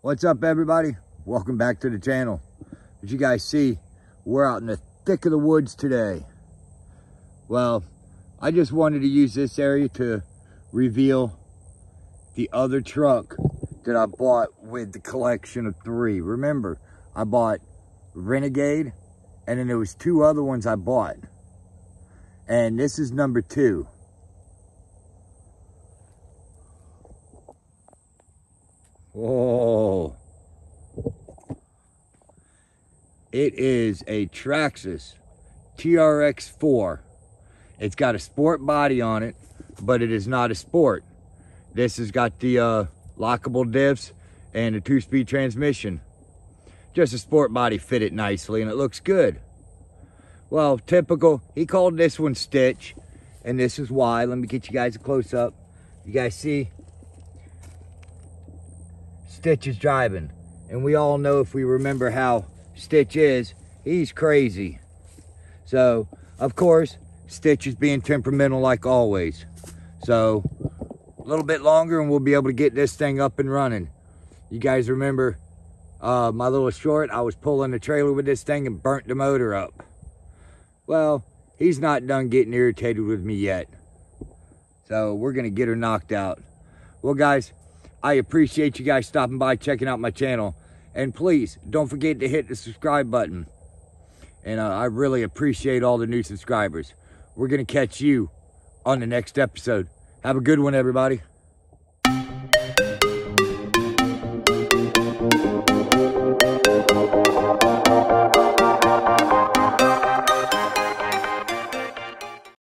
What's up, everybody? Welcome back to the channel. As you guys see, we're out in the thick of the woods today. Well, I just wanted to use this area to reveal the other truck that I bought with the collection of 3. Remember, I bought Renegade, and then there was 2 other ones I bought. And this is number 2. Whoa. It is a Traxxas trx4. It's got a sport body on it, but it is not a sport. This has got the lockable diffs and a 2-speed transmission. Just a sport body, fit it nicely, and it looks good. Well, typical, he called this one Stitch, and this is why. Let me get you guys a close-up. You guys see? Stitch is driving, and we all know, if we remember how Stitch is, he's crazy. So, of course, Stitch is being temperamental like always. So, a little bit longer and we'll be able to get this thing up and running. You guys remember my little short? I was pulling the trailer with this thing and burnt the motor up. Well, he's not done getting irritated with me yet. So, we're going to get her knocked out. Well, guys, I appreciate you guys stopping by, checking out my channel. And please, don't forget to hit the subscribe button. And I really appreciate all the new subscribers. We're going to catch you on the next episode. Have a good one, everybody.